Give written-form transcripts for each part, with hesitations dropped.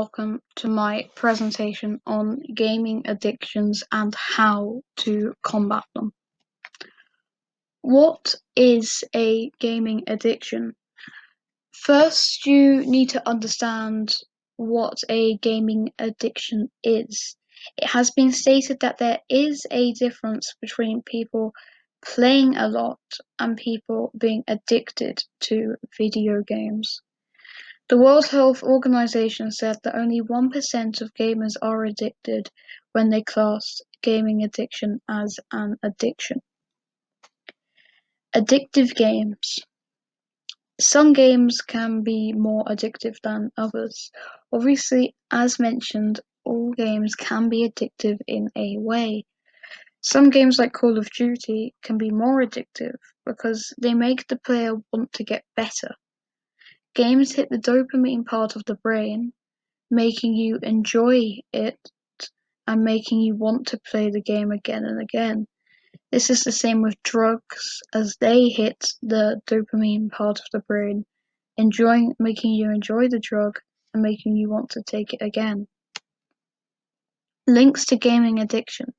welcome to my presentation on gaming addictions and how to combat them. What is a gaming addiction? First, you need to understand what a gaming addiction is. It has been stated that there is a difference between people playing a lot and people being addicted to video games. The World Health Organization said that only 1% of gamers are addicted when they classed gaming addiction as an addiction. Addictive games. Some games can be more addictive than others. Obviously, as mentioned, all games can be addictive in a way. Some games like Call of Duty can be more addictive because they make the player want to get better. Games hit the dopamine part of the brain, making you enjoy it and making you want to play the game again and again. This is the same with drugs, as they hit the dopamine part of the brain, making you enjoy the drug and making you want to take it again. Links to gaming addiction.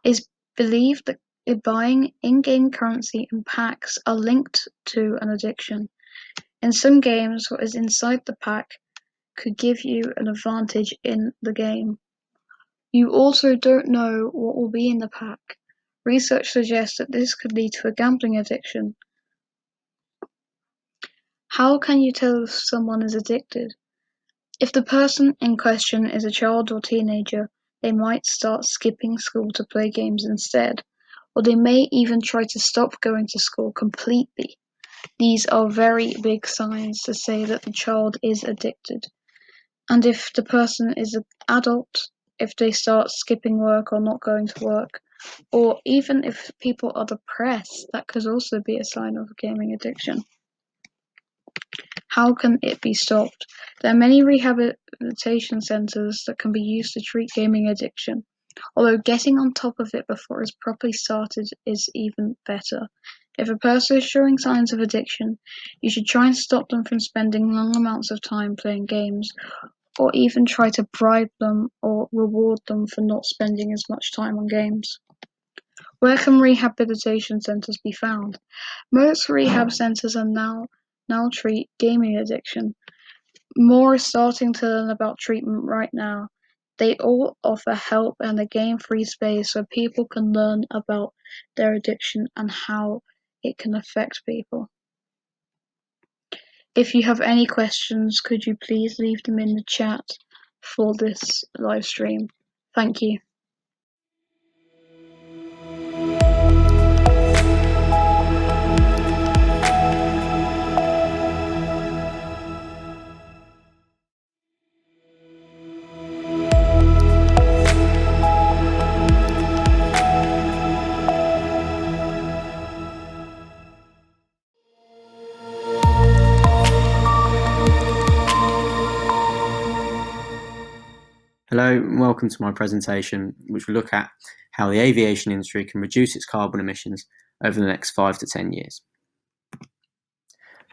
It is believed that buying in-game currency and packs are linked to an addiction. In some games, what is inside the pack could give you an advantage in the game. You also don't know what will be in the pack. Research suggests that this could lead to a gambling addiction. How can you tell if someone is addicted? If the person in question is a child or teenager, they might start skipping school to play games instead, or they may even try to stop going to school completely. These are very big signs to say that the child is addicted. And if the person is an adult, if they start skipping work or not going to work, or even if people are depressed, that could also be a sign of gaming addiction. How can it be stopped? There are many rehabilitation centers that can be used to treat gaming addiction, although getting on top of it before it's properly started is even better. If a person is showing signs of addiction, you should try and stop them from spending long amounts of time playing games, or even try to bribe them or reward them for not spending as much time on games. Where can rehabilitation centers be found? Most rehab centers are now treat gaming addiction. More is starting to learn about treatment right now. They all offer help and a game-free space where people can learn about their addiction and how it can affect people. If you have any questions, could you please leave them in the chat for this live stream? Thank you. Hello and welcome to my presentation, which will look at how the aviation industry can reduce its carbon emissions over the next 5 to 10 years.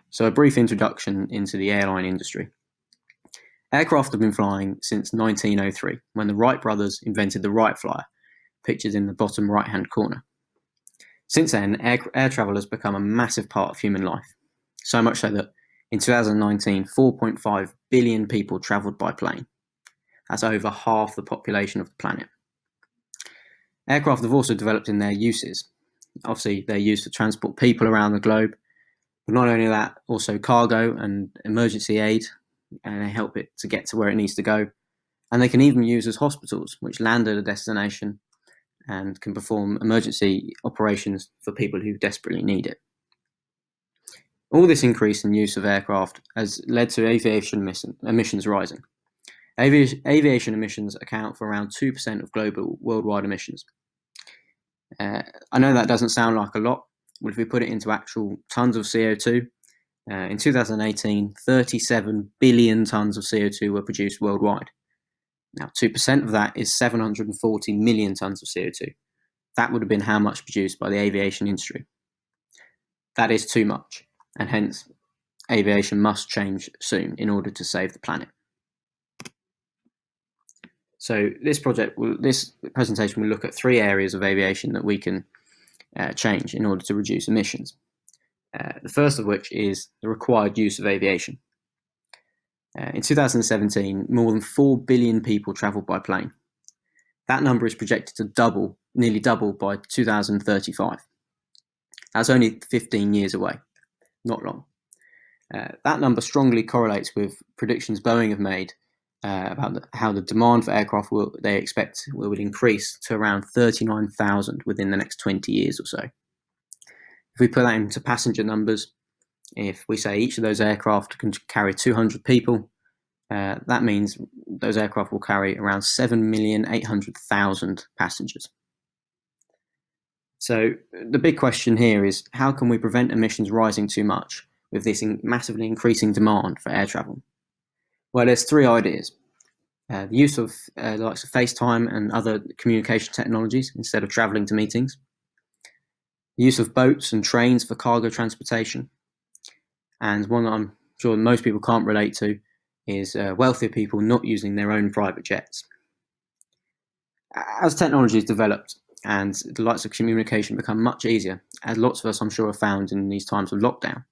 So a brief introduction into the airline industry. Aircraft have been flying since 1903, when the Wright brothers invented the Wright Flyer, pictured in the bottom right-hand corner. Since then, air travel has become a massive part of human life, so much so that in 2019, 4.5 billion people travelled by plane. That's over half the population of the planet. Aircraft have also developed in their uses. Obviously, they're used to transport people around the globe, but not only that, also cargo and emergency aid, and they help it to get to where it needs to go. And they can even use as hospitals, which land at a destination and can perform emergency operations for people who desperately need it. All this increase in use of aircraft has led to aviation emissions rising. Aviation emissions account for around 2% of global worldwide emissions. I know that doesn't sound like a lot, but if we put it into actual tons of CO2, in 2018, 37 billion tons of CO2 were produced worldwide. Now, 2% of that is 740 million tons of CO2. That would have been how much produced by the aviation industry. That is too much, and hence, aviation must change soon in order to save the planet. So this presentation will look at 3 areas of aviation that we can change in order to reduce emissions. The first of which is the required use of aviation. In 2017, more than 4 billion people travelled by plane. That number is projected to nearly double by 2035. That's only 15 years away, not long. That number strongly correlates with predictions Boeing have made about how the demand for aircraft they expect will increase to around 39,000 within the next 20 years or so. If we put that into passenger numbers, if we say each of those aircraft can carry 200 people, that means those aircraft will carry around 7,800,000 passengers. So the big question here is, how can we prevent emissions rising too much with this massively increasing demand for air travel? Well, there's 3 ideas. The use of the likes of FaceTime and other communication technologies instead of travelling to meetings. The use of boats and trains for cargo transportation. And one that I'm sure most people can't relate to is wealthier people not using their own private jets. As technology is developed and the likes of communication become much easier, as lots of us I'm sure have found in these times of lockdown,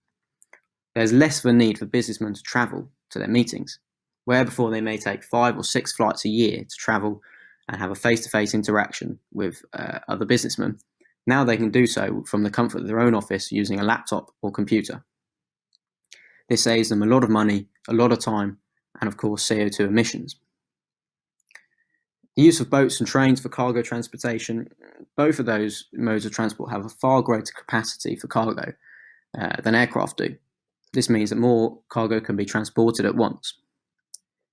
there's less of a need for businessmen to travel to their meetings, where before they may take 5 or 6 flights a year to travel and have a face-to-face interaction with other businessmen. Now they can do so from the comfort of their own office using a laptop or computer. This saves them a lot of money, a lot of time, and of course CO2 emissions. The use of boats and trains for cargo transportation, both of those modes of transport have a far greater capacity for cargo than aircraft do. This means that more cargo can be transported at once,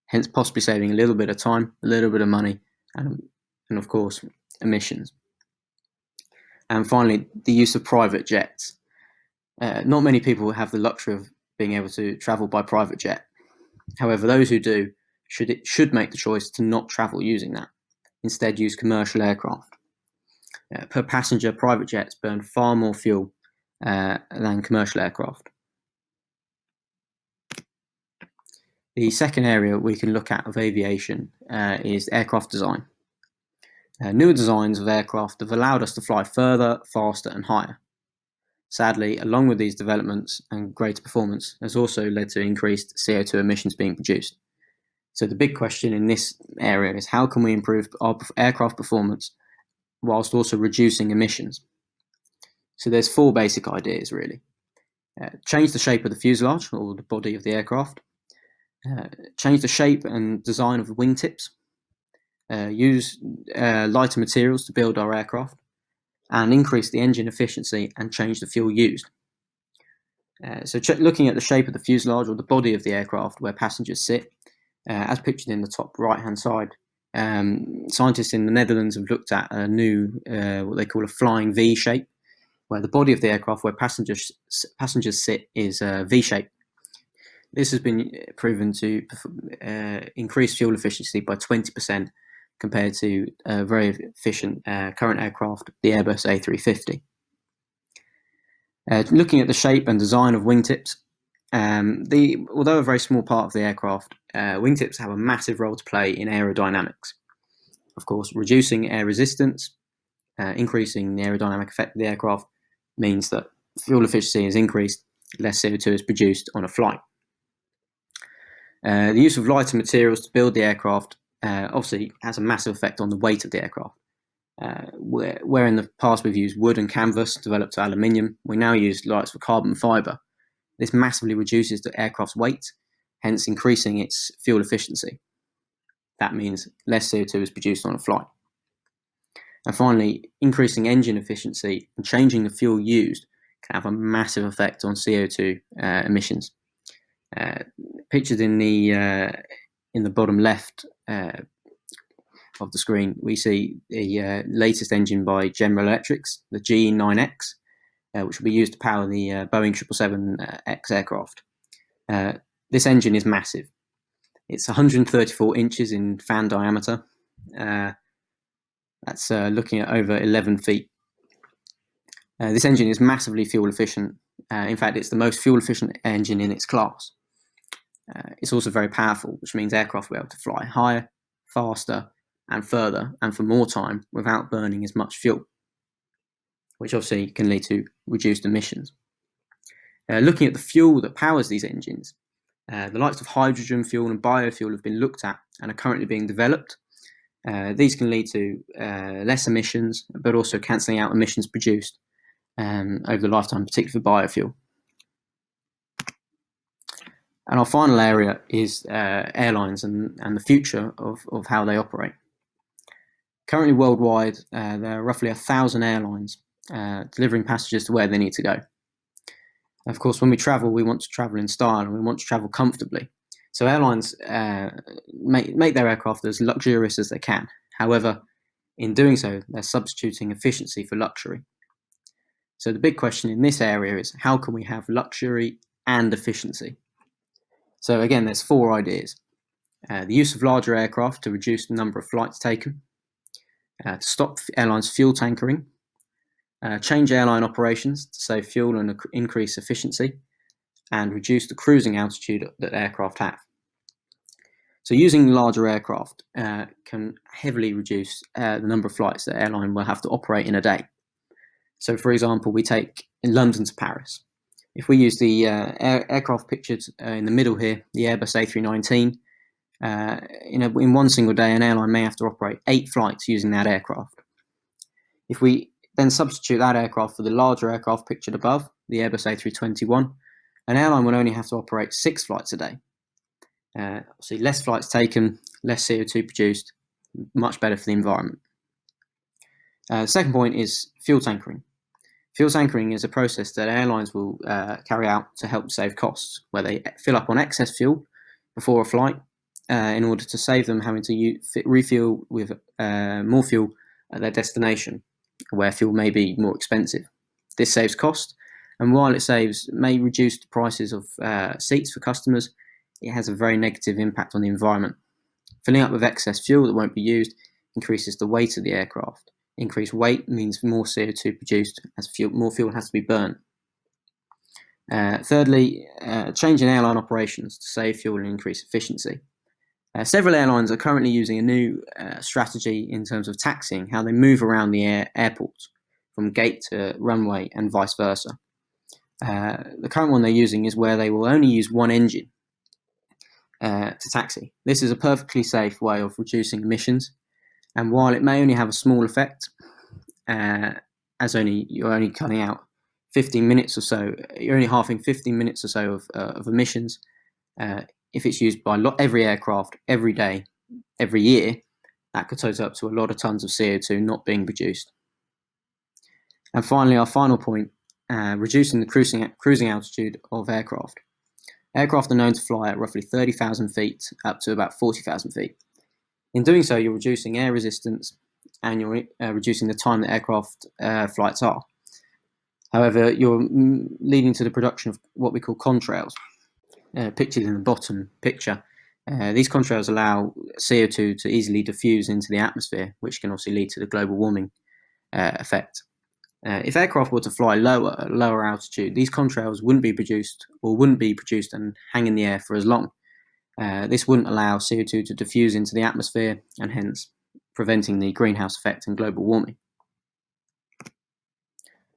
hence possibly saving a little bit of time, a little bit of money, and of course emissions. And finally, the use of private jets. Not many people have the luxury of being able to travel by private jet. However, those who do should make the choice to not travel using that. Instead, use commercial aircraft. Per passenger, private jets burn far more fuel than commercial aircraft. The second area we can look at of aviation is aircraft design. Newer designs of aircraft have allowed us to fly further, faster and higher. Sadly, along with these developments and greater performance has also led to increased CO2 emissions being produced. So the big question in this area is, how can we improve our aircraft performance whilst also reducing emissions? So there's 4 basic ideas really. Change the shape of the fuselage or the body of the aircraft. Change the shape and design of the wingtips. Use lighter materials to build our aircraft, and increase the engine efficiency and change the fuel used. Looking at the shape of the fuselage or the body of the aircraft where passengers sit, as pictured in the top right hand side, scientists in the Netherlands have looked at a new what they call a flying V shape, where the body of the aircraft where passengers sit is V shape. This has been proven to increase fuel efficiency by 20% compared to a very efficient current aircraft, the Airbus A350. Looking at the shape and design of wingtips, although a very small part of the aircraft, wingtips have a massive role to play in aerodynamics. Of course, reducing air resistance, increasing the aerodynamic effect of the aircraft means that fuel efficiency is increased, less CO2 is produced on a flight. The use of lighter materials to build the aircraft obviously has a massive effect on the weight of the aircraft. Where in the past we've used wood and canvas developed to aluminium, we now use lights for carbon fibre. This massively reduces the aircraft's weight, hence increasing its fuel efficiency. That means less CO2 is produced on a flight. And finally, increasing engine efficiency and changing the fuel used can have a massive effect on CO2 emissions. Pictured in the bottom left of the screen, we see the latest engine by General Electric's, the GE9X, which will be used to power the Boeing 777X aircraft. This engine is massive. It's 134 inches in fan diameter. That's looking at over 11 feet. This engine is massively fuel efficient. In fact, it's the most fuel efficient engine in its class. It's also very powerful, which means aircraft will be able to fly higher, faster, and further and for more time without burning as much fuel, which obviously can lead to reduced emissions. Looking at the fuel that powers these engines, the likes of hydrogen fuel and biofuel have been looked at and are currently being developed. These can lead to less emissions, but also cancelling out emissions produced over the lifetime, particularly for biofuel. And our final area is airlines and the future of how they operate. Currently worldwide, there are roughly 1,000 airlines delivering passengers to where they need to go. Of course, when we travel, we want to travel in style and we want to travel comfortably. So airlines make their aircraft as luxurious as they can. However, in doing so, they're substituting efficiency for luxury. So the big question in this area is, how can we have luxury and efficiency? So again, there's 4 ideas. The use of larger aircraft to reduce the number of flights taken, to stop airlines fuel tankering, change airline operations to save fuel and increase efficiency, and reduce the cruising altitude that aircraft have. So using larger aircraft can heavily reduce the number of flights that airline will have to operate in a day. So for example, we take in London to Paris. If we use the aircraft pictured in the middle here, the Airbus A319, in one single day, an airline may have to operate 8 flights using that aircraft. If we then substitute that aircraft for the larger aircraft pictured above, the Airbus A321, an airline will only have to operate 6 flights a day. Obviously, less flights taken, less CO2 produced, much better for the environment. The second point is fuel tankering. Fuel tankering is a process that airlines will carry out to help save costs, where they fill up on excess fuel before a flight in order to save them having to refuel with more fuel at their destination, where fuel may be more expensive. This saves cost, and while it may reduce the prices of seats for customers, it has a very negative impact on the environment. Filling up with excess fuel that won't be used increases the weight of the aircraft. Increased weight means more CO2 produced as more fuel has to be burnt. Thirdly, change in airline operations to save fuel and increase efficiency. Several airlines are currently using a new strategy in terms of taxiing, how they move around the airport from gate to runway and vice versa. The current one they're using is where they will only use one engine to taxi. This is a perfectly safe way of reducing emissions, and while it may only have a small effect, as you're only cutting out 15 minutes or so, you're only halving 15 minutes or so of emissions. If it's used by every aircraft every day, every year, that could total up to a lot of tons of CO2 not being produced. And finally, our final point, reducing the cruising altitude of aircraft. Aircraft are known to fly at roughly 30,000 feet up to about 40,000 feet. In doing so, you're reducing air resistance and you're reducing the time that aircraft flights are. However, you're leading to the production of what we call contrails, pictured in the bottom picture. These contrails allow CO2 to easily diffuse into the atmosphere, which can also lead to the global warming effect. If aircraft were to fly at lower altitude, these contrails wouldn't be produced and hang in the air for as long. This wouldn't allow CO2 to diffuse into the atmosphere and hence preventing the greenhouse effect and global warming.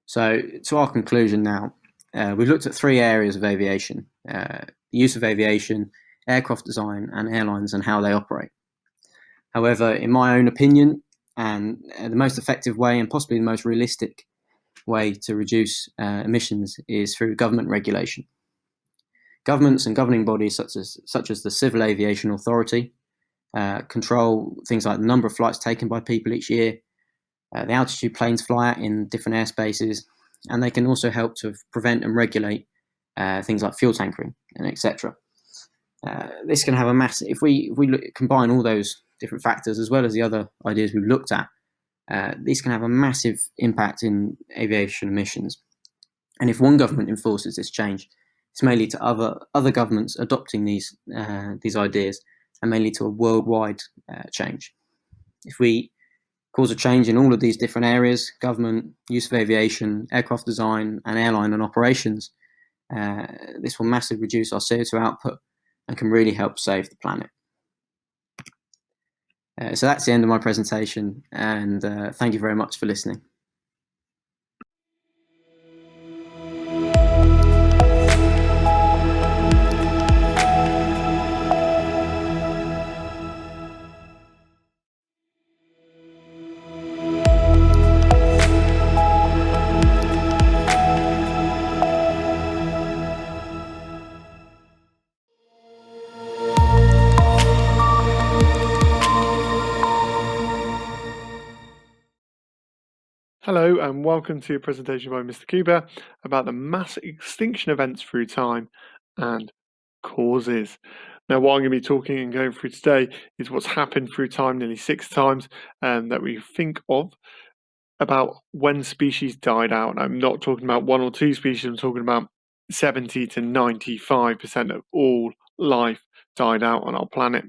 So to our conclusion now, we've looked at 3 areas of aviation: the use of aviation, aircraft design, and airlines and how they operate. However, in my own opinion, and the most effective way and possibly the most realistic way to reduce emissions is through government regulation. Governments and governing bodies such as the Civil Aviation Authority control things like the number of flights taken by people each year, the altitude planes fly at in different airspaces, and they can also help to prevent and regulate things like fuel tankering and etc. This can have a massive, if we combine all those different factors as well as the other ideas we've looked at, these can have a massive impact in aviation emissions. And if one government enforces this change, this may lead to other governments adopting these ideas and may lead to a worldwide change. If we cause a change in all of these different areas, government, use of aviation, aircraft design, and airline and operations, this will massively reduce our CO2 output and can really help save the planet. So that's the end of my presentation, and thank you very much for listening. Hello and welcome to a presentation by Mr. Cooper about the mass extinction events through time and causes. Now what I'm going to be talking and going through today is what's happened through time nearly 6 times that we think of about when species died out. And I'm not talking about 1 or 2 species, I'm talking about 70 to 95% of all life died out on our planet.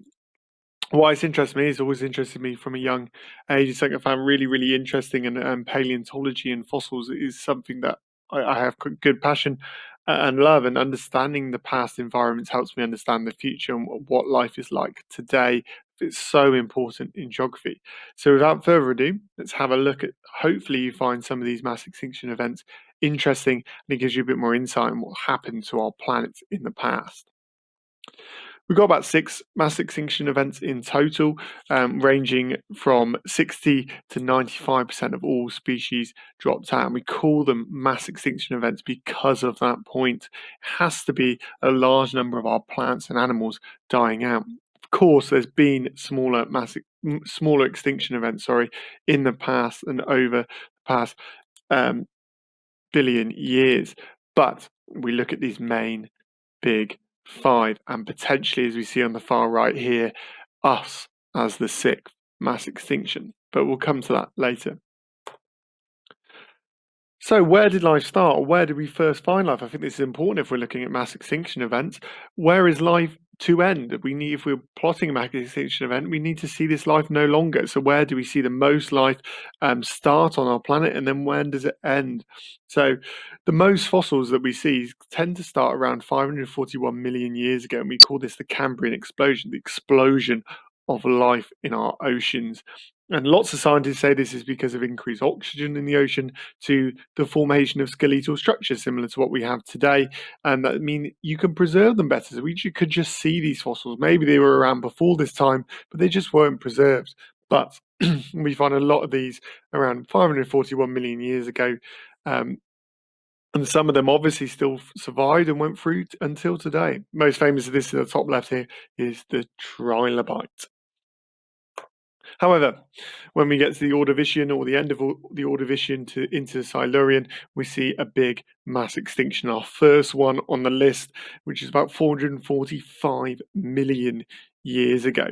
Why it's interested me, it's always interested me from a young age. It's something I found really, really interesting, and paleontology and fossils is something that I have good passion and love, and understanding the past environments helps me understand the future and what life is like today. It's so important in geography. So without further ado, let's have a look at, hopefully you find some of these mass extinction events interesting, and it gives you a bit more insight on what happened to our planet in the past. We've got about 6 mass extinction events in total, ranging from 60 to 95% of all species dropped out. And we call them mass extinction events because of that point. It has to be a large number of our plants and animals dying out. Of course, there's been smaller extinction events, in the past and over the past billion years. But we look at these main big 5, and potentially, as we see on the far right here, us as the 6th mass extinction. But we'll come to that later. So where did life start, or where did we first find life? I think this is important if we're looking at mass extinction events. Where is life to end? If we're plotting a mass extinction event, we need to see this life no longer. So where do we see the most life start on our planet, and then when does it end? So the most fossils that we see tend to start around 541 million years ago, and we call this the Cambrian Explosion, the explosion of life in our oceans. And lots of scientists say this is because of increased oxygen in the ocean to the formation of skeletal structures similar to what we have today. And that means you can preserve them better. So we could just see these fossils. Maybe they were around before this time, but they just weren't preserved. But we find a lot of these around 541 million years ago. And some of them obviously still survived and went through until today. Most famous of this in the top left here is the trilobite. However, when we get to the Ordovician, or the end of the Ordovician into Silurian, we see a big mass extinction. Our first one on the list, which is about 445 million years ago.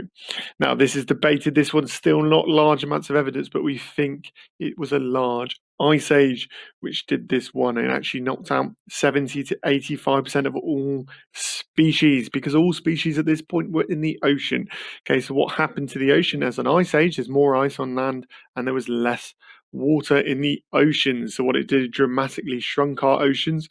Now, this is debated. This one's still not large amounts of evidence, but we think it was a large ice age which did this one, and actually knocked out 70 to 85% of all species, because all species at this point were in the ocean. Okay, so what happened to the ocean as an ice age? There's more ice on land and there was less water in the ocean. So what it did, it dramatically shrunk our oceans.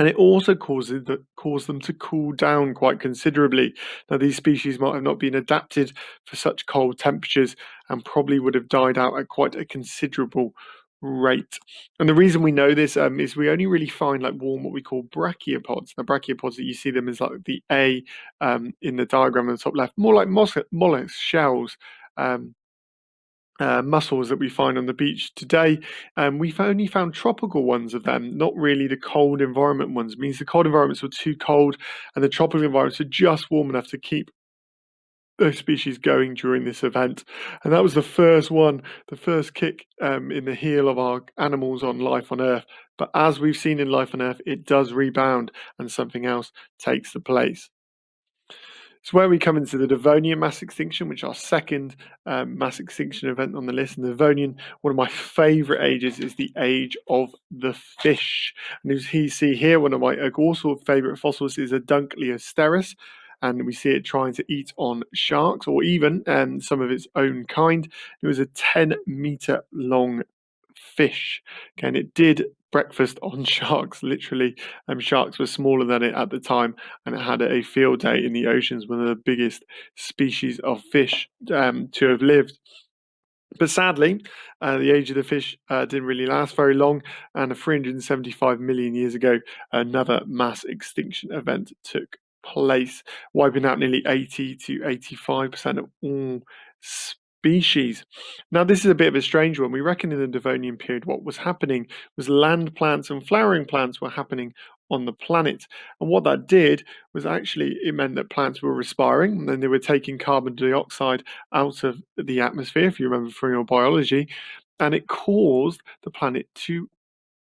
And it also caused them to cool down quite considerably. Now, these species might have not been adapted for such cold temperatures and probably would have died out at quite a considerable rate. And the reason we know this is we only really find warm, what we call brachiopods. Now, brachiopods, that you see them as like the A in the diagram on the top left, more like mollusks, shells, mussels that we find on the beach today. We've only found tropical ones of them, not really the cold environment ones. It means the cold environments were too cold and the tropical environments were just warm enough to keep those species going during this event. And that was the first one, the first kick in the heel of our animals on life on Earth. But as we've seen in life on Earth, it does rebound and something else takes the place. So where we come into the Devonian mass extinction, which is our second mass extinction event on the list. And the Devonian, one of my favourite ages, is the age of the fish. And as you see here, one of my also favourite fossils is a Dunkleosteris. And we see it trying to eat on sharks, or even some of its own kind. It was a 10-metre long fish. Okay, and it did breakfast on sharks, literally. Sharks were smaller than it at the time, and it had a field day in the oceans, one of the biggest species of fish to have lived. But sadly, the age of the fish didn't really last very long, and 375 million years ago, another mass extinction event took place, wiping out nearly 80 to 85% of all species. Now, this is a bit of a strange one. We reckon in the Devonian period, what was happening was land plants and flowering plants were happening on the planet. And what that did was actually it meant that plants were respiring, and then they were taking carbon dioxide out of the atmosphere, if you remember from your biology, and it caused the planet to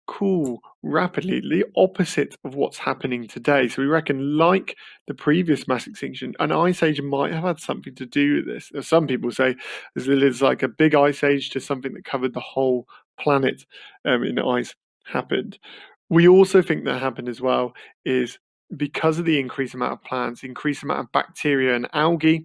cool rapidly, the opposite of what's happening today. So we reckon, like the previous mass extinction, an ice age might have had something to do with this. Some people say there's like a big ice age to something that covered the whole planet in ice happened. We also think that happened as well is because of the increased amount of plants, increased amount of bacteria and algae,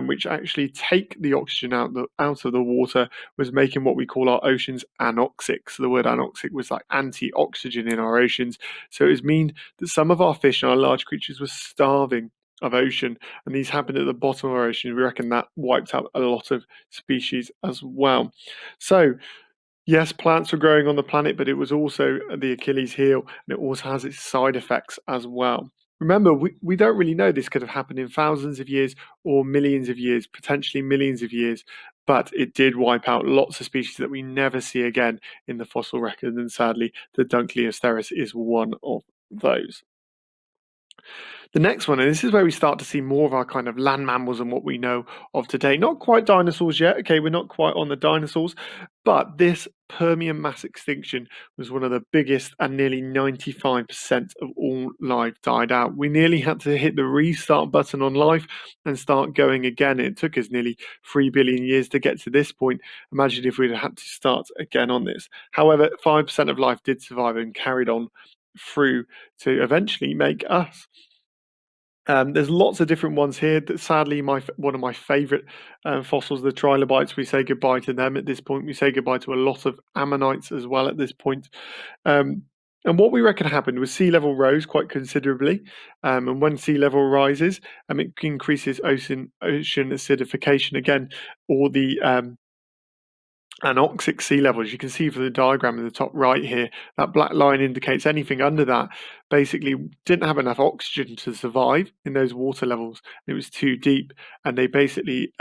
which actually take the oxygen out of the water, was making what we call our oceans anoxic. So the word anoxic was like anti-oxygen in our oceans. So it was mean that some of our fish and our large creatures were starving of ocean, and these happened at the bottom of our ocean. We reckon that wiped out a lot of species as well. So yes, plants were growing on the planet, but it was also the Achilles heel, and it also has its side effects as well. Remember, we don't really know this could have happened in thousands of years or millions of years, potentially millions of years, but it did wipe out lots of species that we never see again in the fossil record, and sadly, the Dunkleosteris is one of those. The next one, and this is where we start to see more of our kind of land mammals and what we know of today. Not quite dinosaurs yet, okay, we're not quite on the dinosaurs, but this Permian mass extinction was one of the biggest, and nearly 95% of all life died out. We nearly had to hit the restart button on life and start going again. It took us nearly 3 billion years to get to this point. Imagine if we'd had to start again on this. However, 5% of life did survive and carried on through to eventually make us. There's lots of different ones here. That sadly, one of my favourite fossils, the trilobites, we say goodbye to them at this point. We say goodbye to a lot of ammonites as well at this point. And what we reckon happened was sea level rose quite considerably. And when sea level rises, it increases ocean acidification again, or the anoxic sea levels. You can see from the diagram in the top right here, that black line indicates anything under that basically didn't have enough oxygen to survive in those water levels. It was too deep, and they basically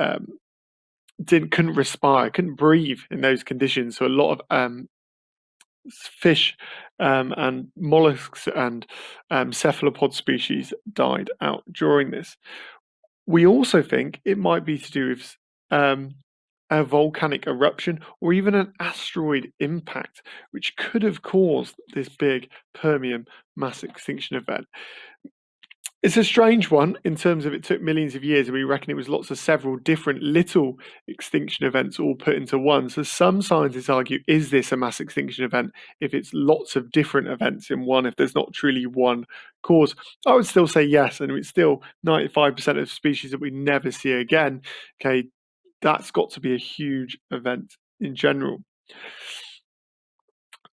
couldn't respire, couldn't breathe in those conditions. So a lot of fish and mollusks and cephalopod species died out during this. We also think it might be to do with a volcanic eruption or even an asteroid impact, which could have caused this big Permian mass extinction event. It's a strange one in terms of it took millions of years, and we reckon it was lots of several different little extinction events all put into one. So some scientists argue, is this a mass extinction event if it's lots of different events in one, if there's not truly one cause? I would still say yes, and it's still 95% of species that we never see again. Okay, that's got to be a huge event in general.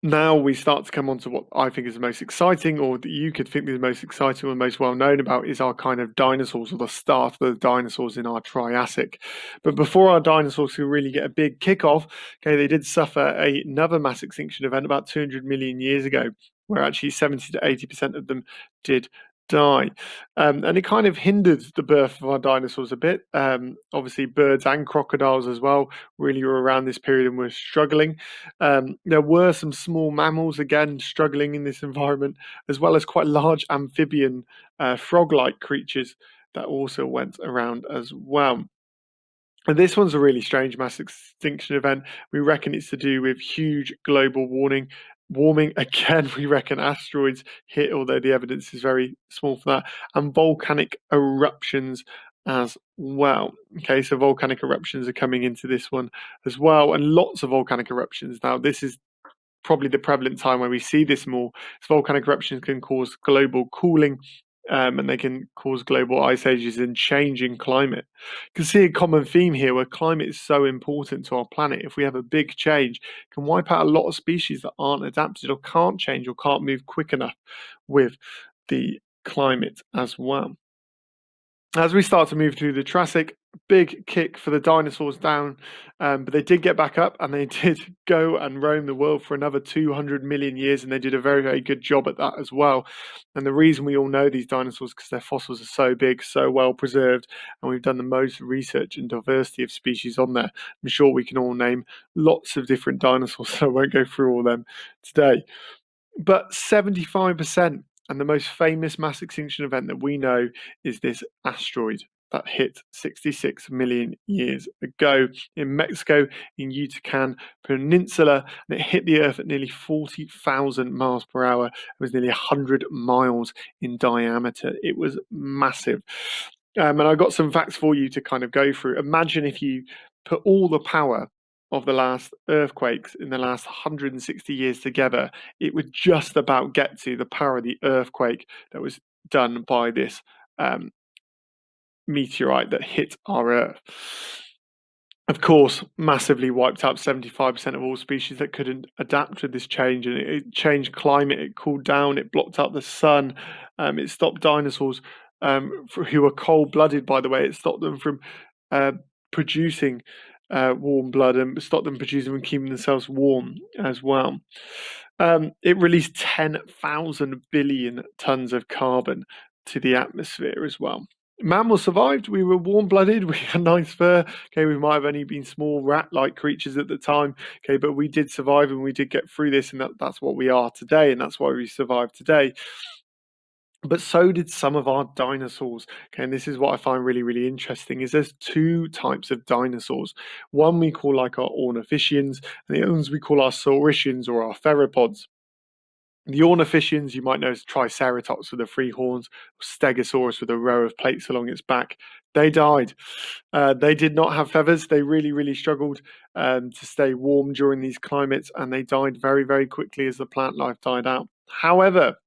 Now we start to come on to what I think is the most exciting, or that you could think is the most exciting or most well known about, is our kind of dinosaurs, or the start of the dinosaurs in our Triassic. But before our dinosaurs could really get a big kickoff, okay, they did suffer another mass extinction event about 200 million years ago, where actually 70 to 80% of them did die. And it kind of hindered the birth of our dinosaurs a bit. Obviously, birds and crocodiles as well really were around this period and were struggling. There were some small mammals, again, struggling in this environment, as well as quite large amphibian frog-like creatures that also went around as well. And this one's a really strange mass extinction event. We reckon it's to do with huge global warming. Again, we reckon asteroids hit, although the evidence is very small for that, and volcanic eruptions as well. Okay, so volcanic eruptions are coming into this one as well, and lots of volcanic eruptions. Now, this is probably the prevalent time where we see this more. So volcanic eruptions can cause global cooling, and they can cause global ice ages and change in climate. You can see a common theme here where climate is so important to our planet. If we have a big change, it can wipe out a lot of species that aren't adapted or can't change or can't move quick enough with the climate as well. As we start to move through the Triassic, big kick for the dinosaurs down, but they did get back up and they did go and roam the world for another 200 million years, and they did a very, very good job at that as well. And the reason we all know these dinosaurs is because their fossils are so big, so well preserved, and we've done the most research and diversity of species on there. I'm sure we can all name lots of different dinosaurs, so I won't go through all of them today. But 75%, and the most famous mass extinction event that we know is this asteroid that hit 66 million years ago in Mexico, in Yucatan Peninsula, and it hit the Earth at nearly 40,000 miles per hour. It was nearly 100 miles in diameter. It was massive. And I got some facts for you to kind of go through. Imagine if you put all the power of the last earthquakes in the last 160 years together, it would just about get to the power of the earthquake that was done by this meteorite that hit our Earth. Of course, massively wiped out 75% of all species that couldn't adapt to this change, and it changed climate, it cooled down, it blocked out the sun, it stopped dinosaurs who were cold-blooded, by the way. It stopped them from producing warm blood and stopped them producing and keeping themselves warm as well. It released 10,000 billion tons of carbon to the atmosphere as well. Mammals survived. We were warm-blooded. We had nice fur. Okay, we might have only been small rat-like creatures at the time. Okay, but we did survive and we did get through this, and that's what we are today, and that's why we survive today. But so did some of our dinosaurs. Okay, and this is what I find really, really interesting, is there's two types of dinosaurs. One we call like our Ordovicians, and the other ones we call our Saurians or our theropods. The Ordovicians, you might know as Triceratops with the three horns, Stegosaurus with a row of plates along its back. They died. They did not have feathers. They really, really struggled to stay warm during these climates, and they died very, very quickly as the plant life died out. However,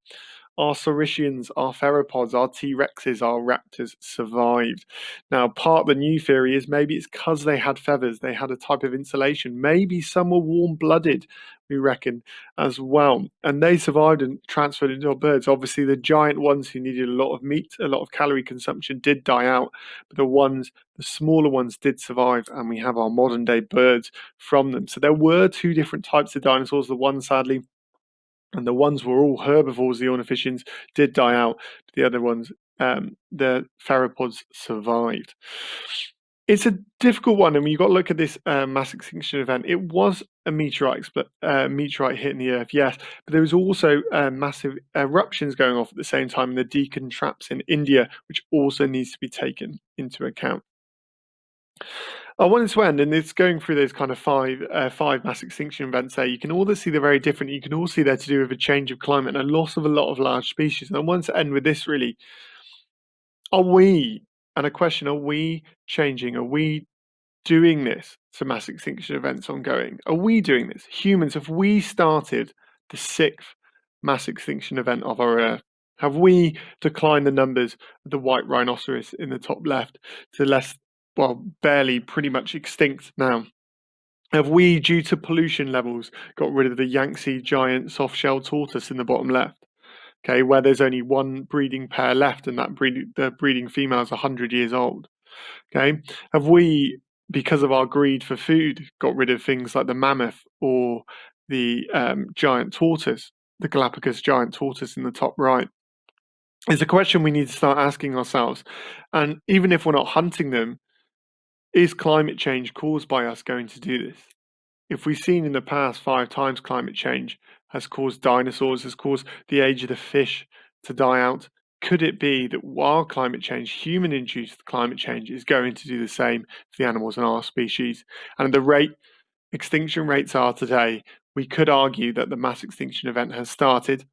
our Saurians, our theropods, our T-Rexes, our raptors survived. Now, part of the new theory is maybe it's because they had feathers, they had a type of insulation. Maybe some were warm-blooded, we reckon, as well. And they survived and transferred into our birds. Obviously, the giant ones who needed a lot of meat, a lot of calorie consumption did die out. But the smaller ones did survive, and we have our modern-day birds from them. So there were two different types of dinosaurs. The one, sadly, and the ones were all herbivores, the Ordovicians, did die out. But the other ones, the theropods, survived. It's a difficult one, and you've got to look at this mass extinction event. It was a meteorite hitting the Earth, yes, but there was also massive eruptions going off at the same time in the Deccan Traps in India, which also needs to be taken into account. I wanted to end, and it's going through those kind of five mass extinction events there. You can all see they're very different. You can all see they're to do with a change of climate and a loss of a lot of large species. And I wanted to end with this really. Are we changing? Are we doing this to mass extinction events ongoing? Are we doing this? Humans, have we started the 6th mass extinction event of our Earth? Have we declined the numbers of the white rhinoceros in the top left to less, barely pretty much extinct now? Have we, due to pollution levels, got rid of the Yangtze giant soft-shell tortoise in the bottom left? Okay, where there's only one breeding pair left, and the breeding female is 100 years old. Okay, have we, because of our greed for food, got rid of things like the mammoth or the giant tortoise, the Galapagos giant tortoise in the top right? It's a question we need to start asking ourselves. And even if we're not hunting them, is climate change caused by us going to do this? If we've seen in the past 5 times climate change has caused dinosaurs, has caused the age of the fish to die out, could it be that while climate change, human-induced climate change, is going to do the same for the animals in our species? And the rate extinction rates are today, we could argue that the mass extinction event has started,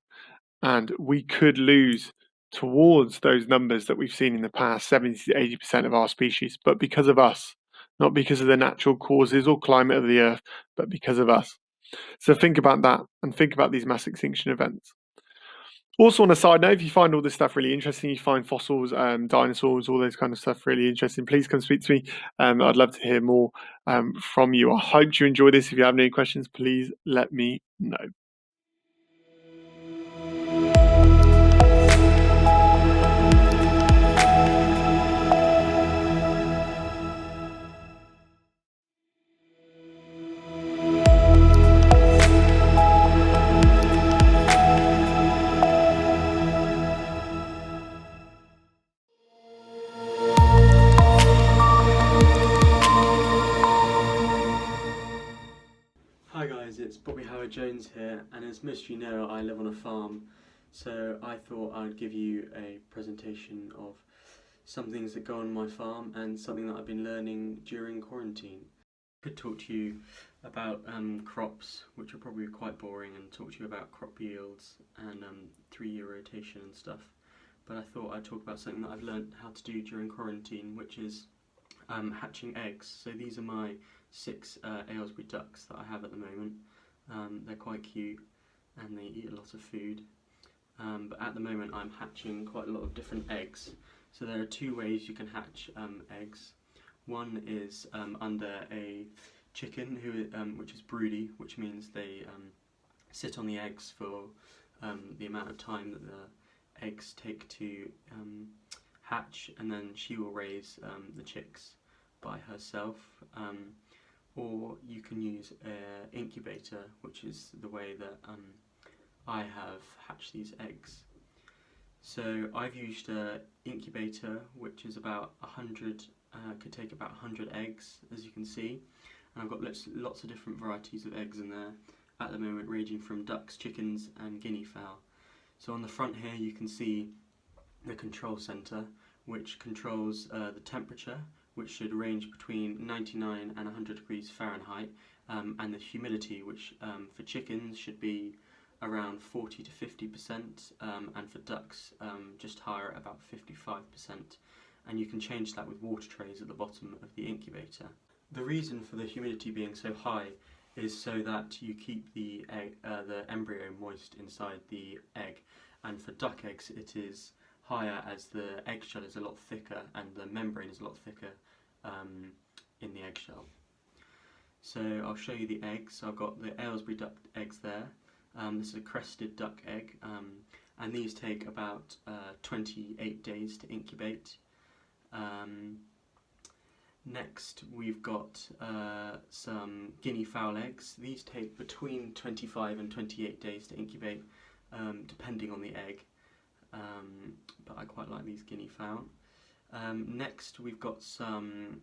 and we could lose towards those numbers that we've seen in the past, 70 to 80% of our species, but because of us, not because of the natural causes or climate of the Earth, but because of us. So think about that, and think about these mass extinction events. Also, on a side note, if you find all this stuff really interesting, you find fossils, dinosaurs, all those kind of stuff really interesting, please come speak to me. I'd love to hear more from you. I hope you enjoy this. If you have any questions, please let me know. Hi guys, it's Bobby Howard Jones here, and as most of you know, I live on a farm, so I thought I'd give you a presentation of some things that go on my farm and something that I've been learning during quarantine. I could talk to you about crops, which are probably quite boring, and talk to you about crop yields and 3-year rotation and stuff, but I thought I'd talk about something that I've learned how to do during quarantine, which is hatching eggs. So these are my 6 Aylesbury ducks that I have at the moment. They're quite cute and they eat a lot of food, but at the moment I'm hatching quite a lot of different eggs. So there are 2 ways you can hatch eggs. One is under a chicken which is broody, which means they sit on the eggs for the amount of time that the eggs take to hatch, and then she will raise the chicks by herself. Or you can use an incubator, which is the way that I have hatched these eggs. So I've used an incubator, which is about 100, could take about 100 eggs, as you can see. And I've got lots of different varieties of eggs in there at the moment, ranging from ducks, chickens and guinea fowl. So on the front here you can see the control centre, which controls the temperature, which should range between 99 and 100 degrees Fahrenheit, and the humidity, which for chickens should be around 40 to 50%, and for ducks just higher, about 55%. And you can change that with water trays at the bottom of the incubator. The reason for the humidity being so high is so that you keep the embryo moist inside the egg, and for duck eggs it is higher as the eggshell is a lot thicker and the membrane is a lot thicker in the eggshell. So I'll show you the eggs. So I've got the Aylesbury duck eggs there. This is a crested duck egg, and these take about 28 days to incubate. Next we've got some guinea fowl eggs. These take between 25 and 28 days to incubate, depending on the egg. But I quite like these guinea fowl. Next we've got some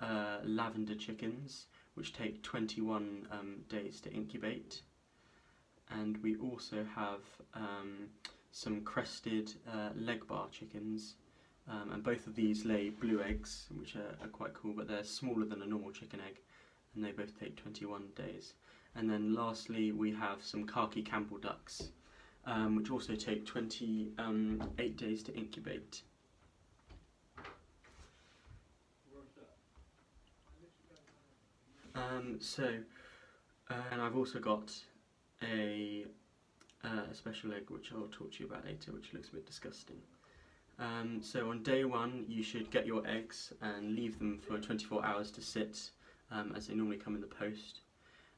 lavender chickens, which take 21 days to incubate. And we also have some crested leg bar chickens, and both of these lay blue eggs, which are quite cool, but they're smaller than a normal chicken egg, and they both take 21 days. And then lastly we have some khaki Campbell ducks, which also take 28 days to incubate. And I've also got a special egg which I'll talk to you about later, which looks a bit disgusting. So on day 1 you should get your eggs and leave them for 24 hours to sit, as they normally come in the post.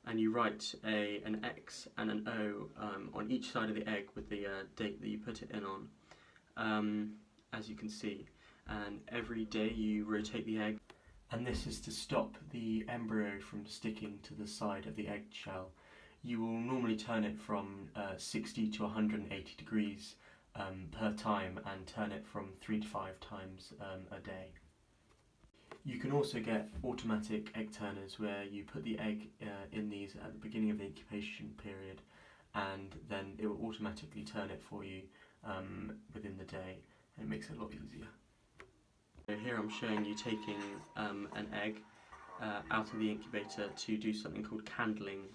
And you write an X and an O on each side of the egg with the date that you put it in on, as you can see. And every day you rotate the egg, and this is to stop the embryo from sticking to the side of the eggshell. You will normally turn it from 60 to 180 degrees per time, and turn it from 3 to 5 times a day. You can also get automatic egg turners where you put the egg in these at the beginning of the incubation period, and then it will automatically turn it for you within the day, and it makes it a lot easier. So here I'm showing you taking an egg out of the incubator to do something called candling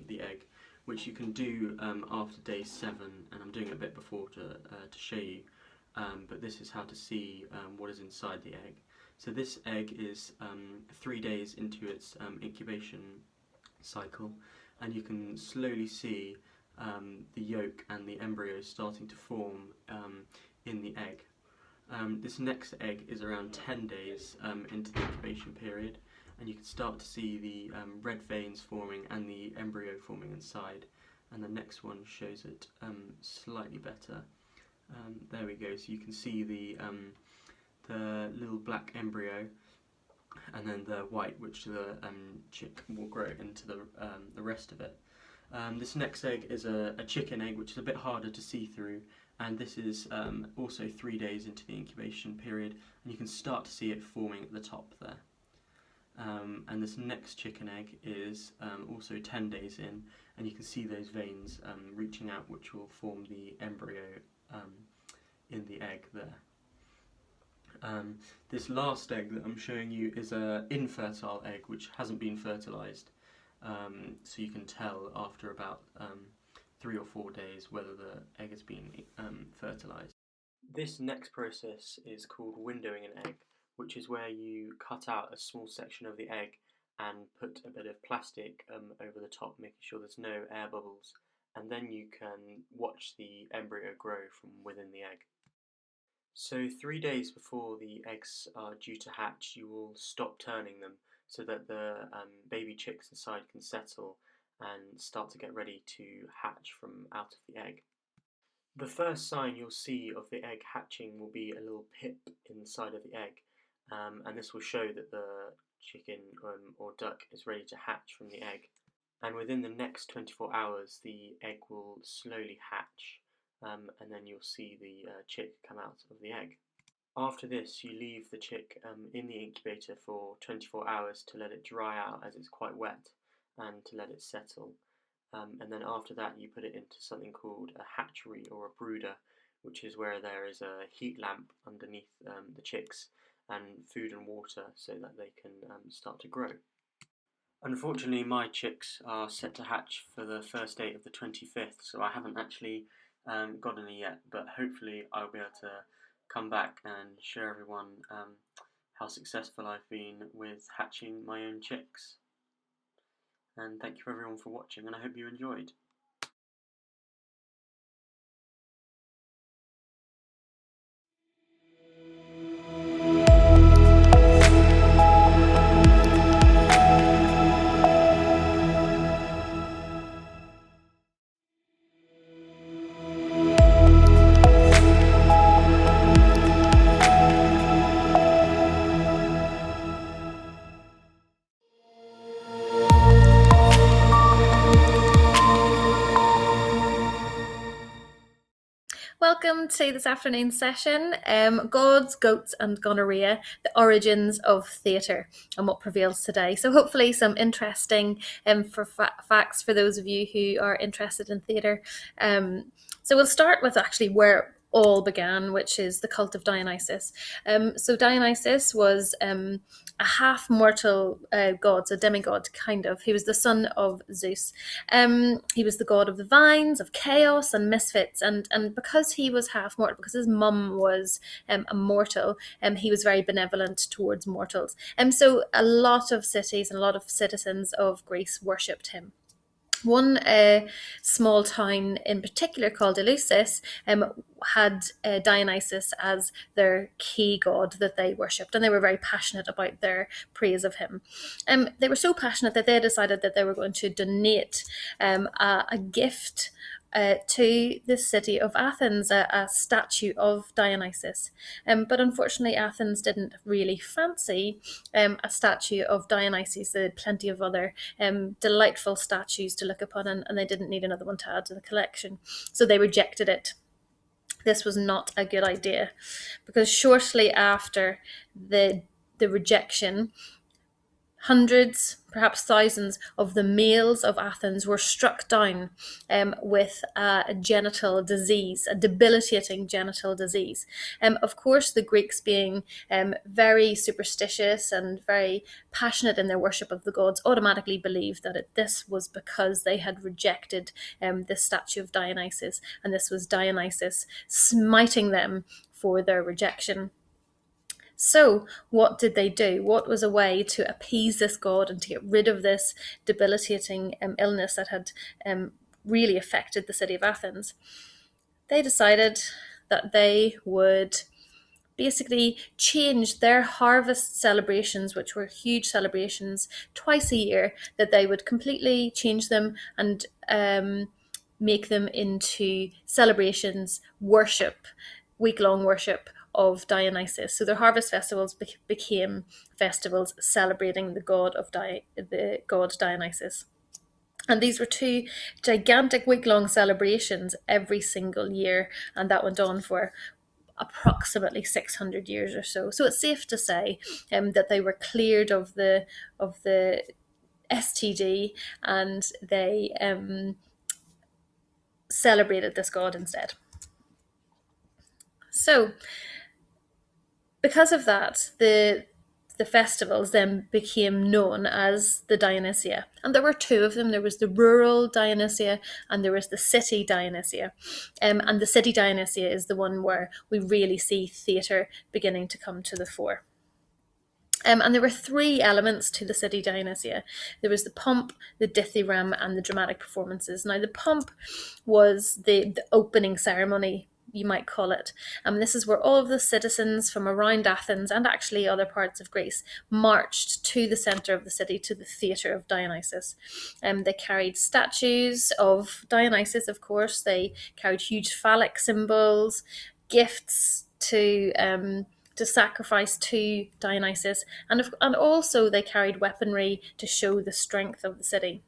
the egg, which you can do after day 7, and I'm doing it a bit before to show you, but this is how to see what is inside the egg. So this egg is 3 days into its incubation cycle, and you can slowly see the yolk and the embryo starting to form in the egg. This next egg is around 10 days into the incubation period, and you can start to see the red veins forming and the embryo forming inside. And the next one shows it slightly better. There we go. So you can see the little black embryo, and then the white, which the chick will grow into the rest of it. This next egg is a chicken egg, which is a bit harder to see through, and this is also 3 days into the incubation period, and you can start to see it forming at the top there. And this next chicken egg is also 10 days in, and you can see those veins reaching out, which will form the embryo in the egg there. This last egg that I'm showing you is an infertile egg which hasn't been fertilised, so you can tell after about 3 or 4 days whether the egg has been fertilised. This next process is called windowing an egg, which is where you cut out a small section of the egg and put a bit of plastic over the top, making sure there's no air bubbles, and then you can watch the embryo grow from within the egg. So 3 days before the eggs are due to hatch, you will stop turning them so that the baby chicks inside can settle and start to get ready to hatch from out of the egg. The first sign you'll see of the egg hatching will be a little pip inside of the egg, and this will show that the chicken or duck is ready to hatch from the egg. And within the next 24 hours the egg will slowly hatch, and then you'll see the chick come out of the egg. After this, you leave the chick in the incubator for 24 hours to let it dry out, as it's quite wet, and to let it settle. And then after that you put it into something called a hatchery or a brooder, which is where there is a heat lamp underneath the chicks and food and water so that they can start to grow. Unfortunately, my chicks are set to hatch for the first date of the 25th, so I haven't actually got any yet, but hopefully I'll be able to come back and show everyone how successful I've been with hatching my own chicks. And thank you everyone for watching, and I hope you enjoyed. Welcome to this afternoon's session, Gods, Goats and Gonorrhea, the origins of theatre and what prevails today. So hopefully some interesting facts for those of you who are interested in theatre. So we'll start with actually where it all began, which is the cult of Dionysus. So Dionysus was a half-mortal god, so demigod kind of. He was the son of Zeus. He was the god of the vines, of chaos and misfits, and because he was half-mortal, because his mum was a mortal, he was very benevolent towards mortals. So a lot of cities and a lot of citizens of Greece worshipped him. One small town in particular called Eleusis had Dionysus as their key god that they worshipped, and they were very passionate about their praise of him. They were so passionate that they decided that they were going to donate a gift to the city of Athens, a statue of Dionysus. But unfortunately, Athens didn't really fancy a statue of Dionysus. They had plenty of other delightful statues to look upon, and they didn't need another one to add to the collection. So they rejected it. This was not a good idea, because shortly after the rejection, hundreds, perhaps thousands of the males of Athens were struck down with a genital disease, a debilitating genital disease. Of course, the Greeks, being very superstitious and very passionate in their worship of the gods, automatically believed that this was because they had rejected the statue of Dionysus, and this was Dionysus smiting them for their rejection. So what did they do? What was a way to appease this god and to get rid of this debilitating illness that had really affected the city of Athens. They decided that they would basically change their harvest celebrations, which were huge celebrations twice a year, that they would completely change them and make them into celebrations, worship, week-long worship of Dionysus. So their harvest festivals became festivals celebrating the god Dionysus. And these were two gigantic week-long celebrations every single year, and that went on for approximately 600 years or so. So it's safe to say that they were cleared of the STD, and they celebrated this god instead. So because of that, the festivals then became known as the Dionysia. And there were two of them. There was the rural Dionysia and there was the city Dionysia. And the city Dionysia is the one where we really see theatre beginning to come to the fore. And there were three elements to the city Dionysia. There was the pomp, the dithyramb, and the dramatic performances. Now, the pomp was the opening ceremony, you might call it. This is where all of the citizens from around Athens and actually other parts of Greece marched to the centre of the city, to the theatre of Dionysus. They carried statues of Dionysus, of course. They carried huge phallic symbols, gifts to sacrifice to Dionysus, and also they carried weaponry to show the strength of the city.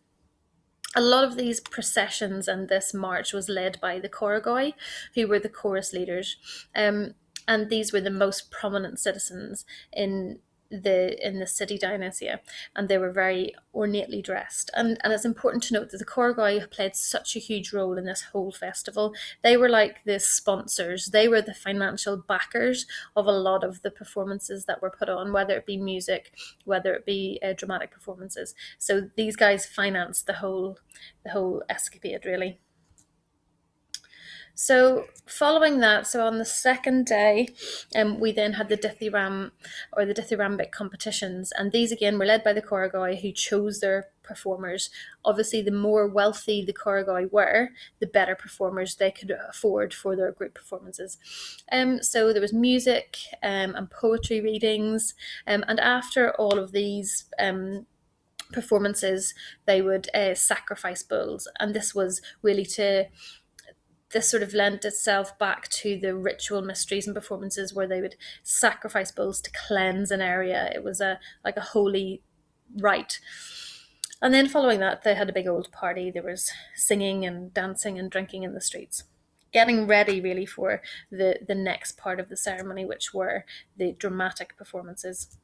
A lot of these processions and this march was led by the Chorogoi, who were the chorus leaders, and these were the most prominent citizens in the city Dionysia, and they were very ornately dressed. And it's important to note that the Chorogoi played such a huge role in this whole festival. They were like the sponsors, they were the financial backers of a lot of the performances that were put on, whether it be music, whether it be dramatic performances. So these guys financed the whole escapade, really. So following that, so on the second day, we then had the dithyramb or the dithyrambic competitions, and these again were led by the Chorogoi, who chose their performers. Obviously, the more wealthy the Chorogoi were, the better performers they could afford for their group performances. So there was music and poetry readings, and after all of these performances, they would sacrifice bulls, and this sort of lent itself back to the ritual mysteries and performances where they would sacrifice bulls to cleanse an area. It was like a holy rite. And then following that, they had a big old party. There was singing and dancing and drinking in the streets, getting ready really for the next part of the ceremony, which were the dramatic performances.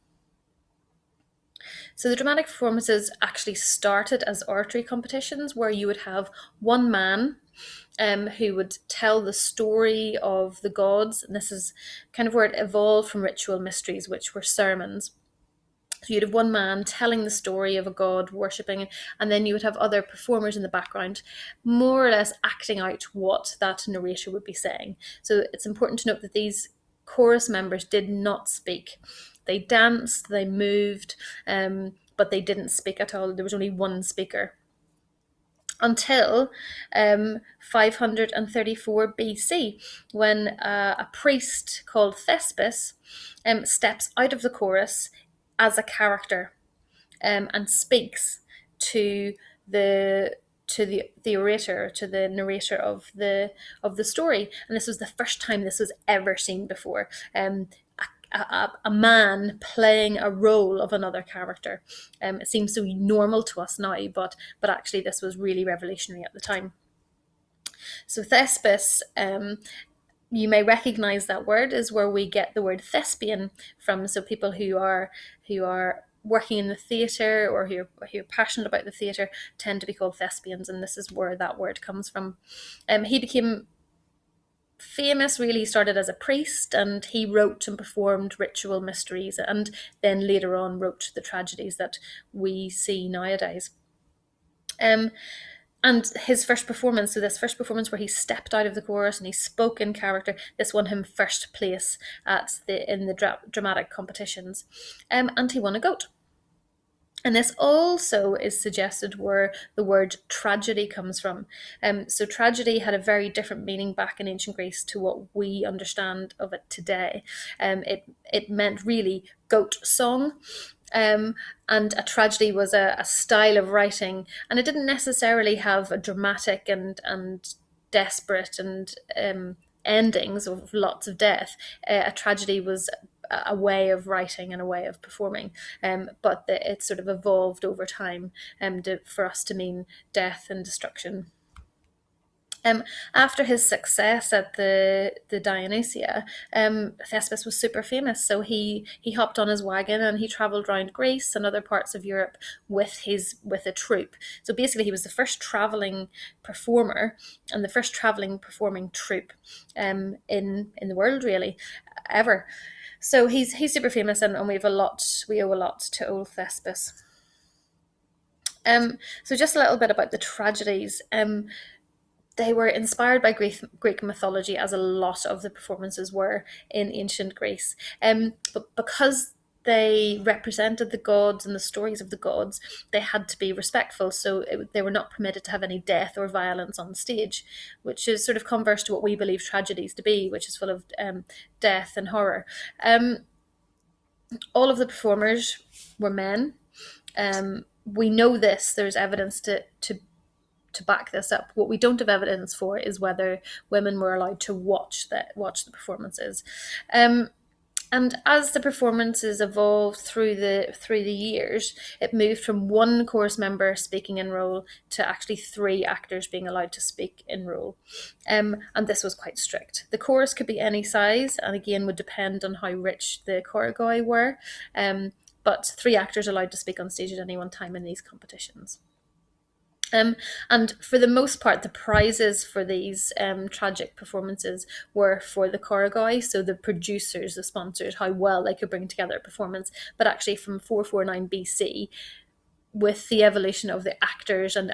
So the dramatic performances actually started as oratory competitions, where you would have one man who would tell the story of the gods, and this is kind of where it evolved from ritual mysteries, which were sermons. So you'd have one man telling the story of a god, worshipping, and then you would have other performers in the background, more or less acting out what that narrator would be saying. So it's important to note that these chorus members did not speak. They danced, they moved, but they didn't speak at all. There was only one speaker. Until 534 BC, when a priest called Thespis steps out of the chorus as a character and speaks to the orator, to the narrator of the story. And this was the first time this was ever seen before. A man playing a role of another character. It seems so normal to us now, but actually this was really revolutionary at the time. So Thespis, you may recognize that word, is where we get the word thespian from. So people who are working in the theatre or who are passionate about the theatre tend to be called thespians, and this is where that word comes from. He became famous, really started as a priest, and he wrote and performed ritual mysteries, and then later on wrote the tragedies that we see nowadays. And his first performance, so this first performance where he stepped out of the chorus and he spoke in character, this won him first place in the dramatic competitions, and he won a goat. And this also is suggested where the word tragedy comes from. So tragedy had a very different meaning back in ancient Greece to what we understand of it today. It meant really goat song. And a tragedy was a style of writing, and it didn't necessarily have a dramatic and desperate and endings of lots of death. A tragedy was a way of writing and a way of performing, but it sort of evolved over time for us to mean death and destruction. After his success at the Dionysia, Thespis was super famous. So he hopped on his wagon and he travelled around Greece and other parts of Europe with a troupe. So basically, he was the first travelling performer and the first travelling performing troupe in the world, really, ever. So he's super famous, and we owe a lot to old Thespis. So just a little bit about the tragedies. They were inspired by Greek mythology, as a lot of the performances were in ancient Greece. But because they represented the gods and the stories of the gods, they had to be respectful. So they were not permitted to have any death or violence on stage, which is sort of converse to what we believe tragedies to be, which is full of death and horror. All of the performers were men. We know this. There's evidence to back this up. What we don't have evidence for is whether women were allowed to watch the performances. And as the performances evolved through the years, it moved from one chorus member speaking in role to actually 3 actors being allowed to speak in role. And this was quite strict. The chorus could be any size, and again would depend on how rich the choreography were. But 3 actors allowed to speak on stage at any one time in these competitions. And for the most part, the prizes for these tragic performances were for the choreography, so the producers, the sponsors, how well they could bring together a performance. But actually from 449 BC, with the evolution of the actors and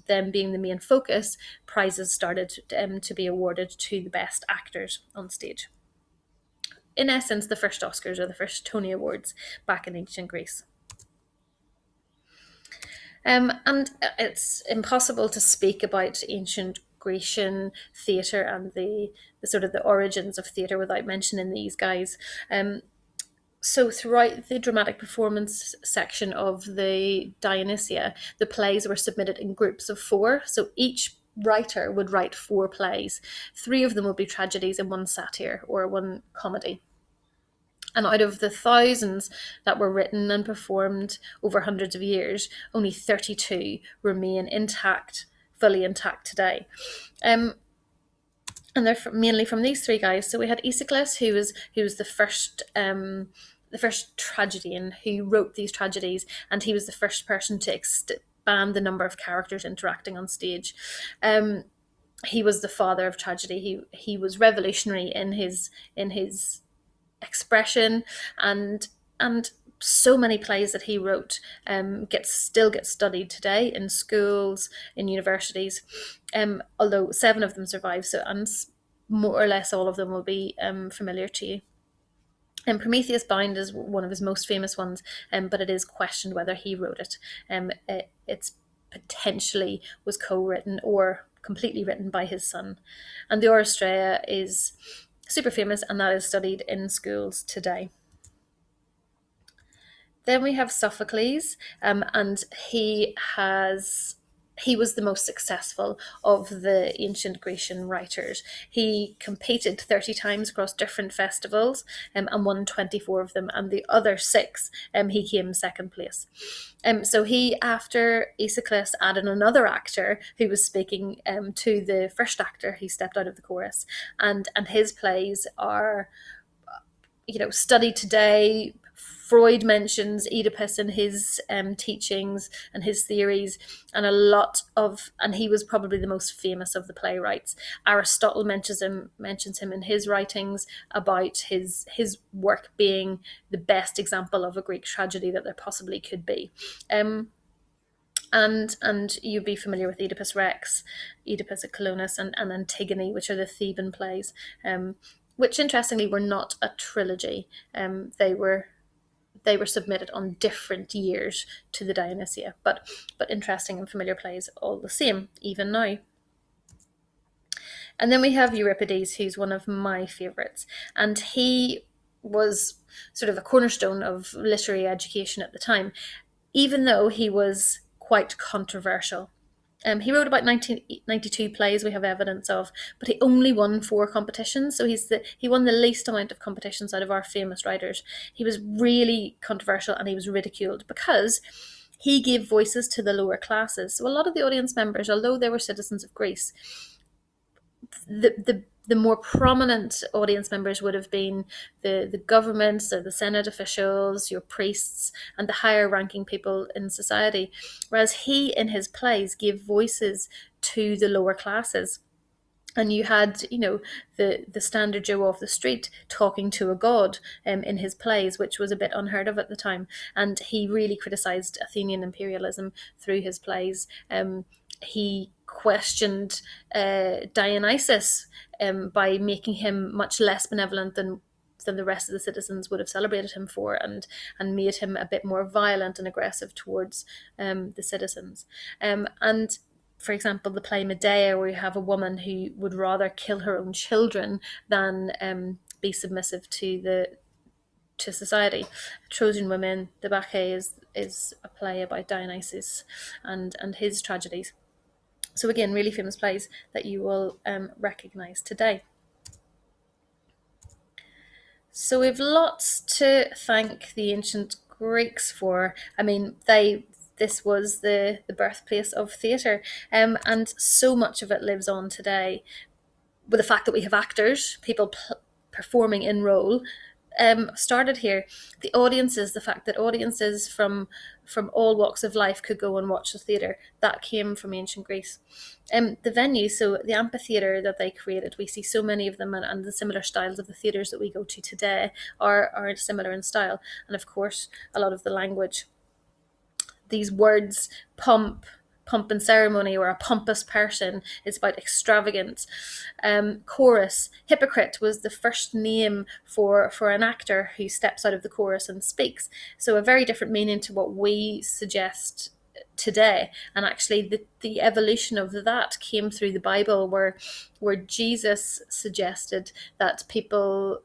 them being the main focus, prizes started to be awarded to the best actors on stage. In essence, the first Oscars or the first Tony Awards back in ancient Greece. And it's impossible to speak about ancient Grecian theatre and the sort of the origins of theatre without mentioning these guys. So throughout the dramatic performance section of the Dionysia, the plays were submitted in groups of 4. So each writer would write 4 plays. 3 of them would be tragedies and 1 satire or 1 comedy. And out of the thousands that were written and performed over hundreds of years, only 32 remain intact, fully intact today. And they're mainly from these 3 guys. So we had Aeschylus, who was the first tragedian who wrote these tragedies, and he was the first person to expand the number of characters interacting on stage. He was the father of tragedy. He was revolutionary in his expression, and so many plays that he wrote still get studied today in schools, in universities, although 7 of them survive, so and more or less all of them will be familiar to you. And Prometheus Bound is one of his most famous ones, but it is questioned whether he wrote it. It's potentially was co-written or completely written by his son. And the Oresteia is super famous, and that is studied in schools today. Then we have Sophocles, and he was the most successful of the ancient Grecian writers. He competed 30 times across different festivals and won 24 of them, and the other 6 he came second place. So he, after Aeschylus, added another actor who was speaking to the first actor. He stepped out of the chorus, and his plays are studied today. Freud mentions Oedipus in his teachings and his theories, and and he was probably the most famous of the playwrights. Aristotle mentions him in his writings about his work being the best example of a Greek tragedy that there possibly could be. And you'd be familiar with Oedipus Rex, Oedipus at Colonus, and Antigone, which are the Theban plays, which interestingly were not a trilogy. they were submitted on different years to the Dionysia, but interesting and familiar plays all the same, even now. And then we have Euripides, who's one of my favourites, and he was sort of a cornerstone of literary education at the time, even though he was quite controversial. He wrote about 1992 plays we have evidence of, but he only won 4 competitions, so he won the least amount of competitions out of our famous writers. He was really controversial and he was ridiculed because he gave voices to the lower classes. So a lot of the audience members, although they were citizens of Greece, the more prominent audience members would have been the governments or the Senate officials, your priests, and the higher ranking people in society. Whereas he, in his plays, gave voices to the lower classes. And you had, the standard Joe off the street talking to a god in his plays, which was a bit unheard of at the time. And he really criticised Athenian imperialism through his plays. He questioned Dionysus by making him much less benevolent than the rest of the citizens would have celebrated him for, and made him a bit more violent and aggressive towards the citizens. And for example, the play Medea, where you have a woman who would rather kill her own children than be submissive to society. Trojan Women, the Bacchae, is a play about Dionysus and his tragedies. So again, really famous plays that you will recognise today. So we've lots to thank the ancient Greeks for. I mean, this was the birthplace of theatre, and so much of it lives on today. With the fact that we have actors, people performing in role, started here. The fact that audiences from all walks of life could go and watch the theatre, that came from ancient Greece. The venue, so the amphitheatre that they created, we see so many of them, and the similar styles of the theatres that we go to today are similar in style. And of course, a lot of the language. These words, pomp and ceremony, or a pompous person, is about extravagance. Chorus, hypocrite was the first name for an actor who steps out of the chorus and speaks. So a very different meaning to what we suggest today. And actually the evolution of that came through the Bible, where Jesus suggested that the people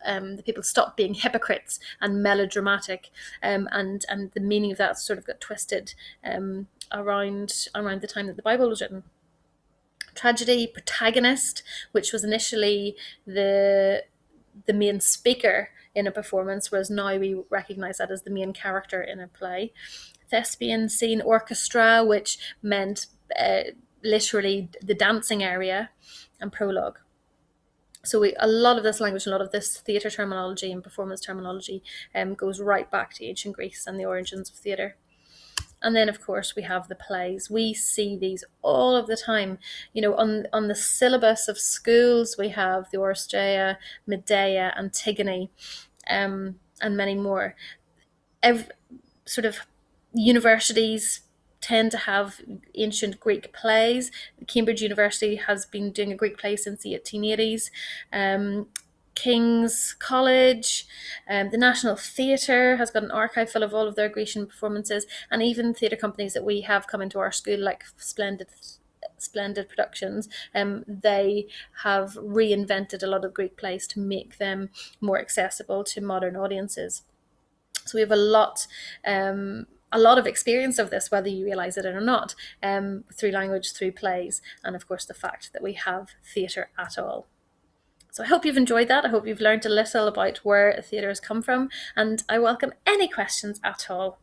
stop being hypocrites and melodramatic, and the meaning of that sort of got twisted around the time that the Bible was written. Tragedy, protagonist, which was initially the main speaker in a performance, whereas now we recognise that as the main character in a play. Thespian, scene, orchestra, which meant literally the dancing area, and prologue. So a lot of this language, a lot of this theatre terminology and performance terminology goes right back to ancient Greece and the origins of theatre. And then, of course, we have the plays. We see these all of the time. On the syllabus of schools, we have the Oresteia, Medea, Antigone, and many more. Universities tend to have ancient Greek plays. Cambridge University has been doing a Greek play since the 1880s. King's College, the National Theatre has got an archive full of all of their Grecian performances, and even theatre companies that we have come into our school, like Splendid Productions, they have reinvented a lot of Greek plays to make them more accessible to modern audiences. So we have a lot of experience of this, whether you realise it or not, through language, through plays, and of course the fact that we have theatre at all. So I hope you've enjoyed that. I hope you've learned a little about where theatre has come from, and I welcome any questions at all.